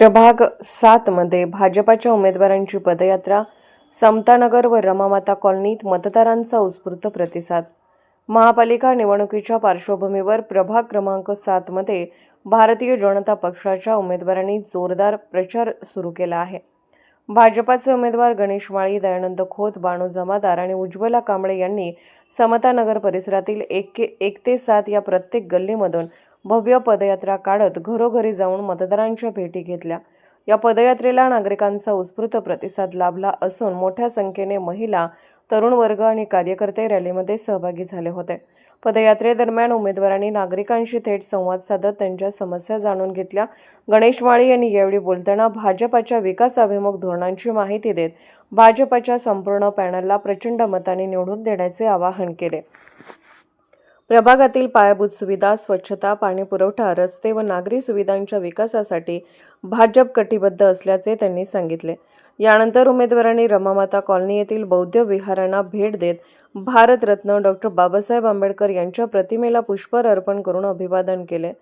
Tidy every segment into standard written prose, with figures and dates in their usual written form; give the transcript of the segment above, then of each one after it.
प्रभाग 7 मध्ये भाजपाच्या उमेदवारांची पदयात्रा, समतानगर व रमामाता कॉलनीत मतदारांचा उत्स्फूर्त प्रतिसाद। महापालिका निवडणुकीच्या पार्श्वभूमीवर प्रभाग क्रमांक 7 मध्ये भारतीय जनता पक्षाच्या उमेदवारांनी जोरदार प्रचार सुरू केला आहे। भाजपाचे उमेदवार गणेश माळी, दयानंद खोत, बाणू जमादार आणि उज्ज्वला कांबळे यांनी समतानगर परिसरातील 1 ते 7 या प्रत्येक गल्लीमधून भव्य पदयात्रा काढत घरोघरी जाऊन मतदारांच्या भेटी घेतल्या। या पदयात्रेला नागरिकांचा उत्स्फूर्त प्रतिसाद लाभला असून मोठ्या संख्येने महिला, तरुण वर्ग आणि कार्यकर्ते रॅलीमध्ये सहभागी झाले होते। पदयात्रेदरम्यान उमेदवारांनी नागरिकांशी थेट संवाद साधत त्यांच्या समस्या जाणून घेतल्या। गणेश माळी यांनी यावेळी बोलताना भाजपाच्या विकासाभिमुख धोरणांची माहिती देत भाजपाच्या संपूर्ण पॅनलला प्रचंड मतांनी निवडून देण्याचे आवाहन केले। प्रभागातील पायाभूत सुविधा, स्वच्छता, पाणीपुरवठा, रस्ते व नागरी सुविधांच्या विकासासाठी भाजप कटिबद्ध असल्याचे त्यांनी सांगितले। यानंतर उमेदवारांनी रमामाता कॉलनी येथील बौद्ध विहारांना भेट देत भारतरत्न डॉ. बाबासाहेब आंबेडकर यांच्या प्रतिमेला पुष्पहार अर्पण करून अभिवादन केले।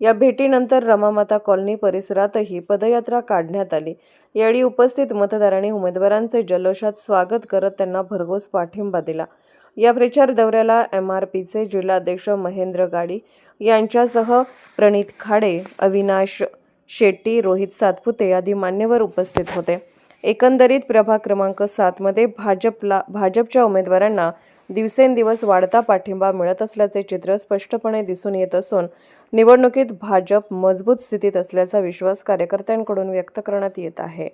या भेटीनंतर रमामाता कॉलनी परिसरातही पदयात्रा काढण्यात आली। यावेळी उपस्थित मतदारांनी उमेदवारांचे जल्लोषात स्वागत करत त्यांना भरघोस पाठिंबा दिला। या प्रचार दौऱ्याला MRPचे जिल्हाध्यक्ष महेंद्र गाडी यांच्यासह प्रणित खाडे, अविनाश शेट्टी, रोहित सातपुते आदी मान्यवर उपस्थित होते। एकंदरीत प्रभाग क्रमांक 7 मध्ये भाजपच्या उमेदवारांना दिवसेंदिवस वाढता पाठिंबा मिळत असल्याचे चित्र स्पष्टपणे दिसून येत असून निवडणुकीत भाजप मजबूत स्थितीत असल्याचा विश्वास कार्यकर्त्यांकडून व्यक्त करण्यात येत आहे।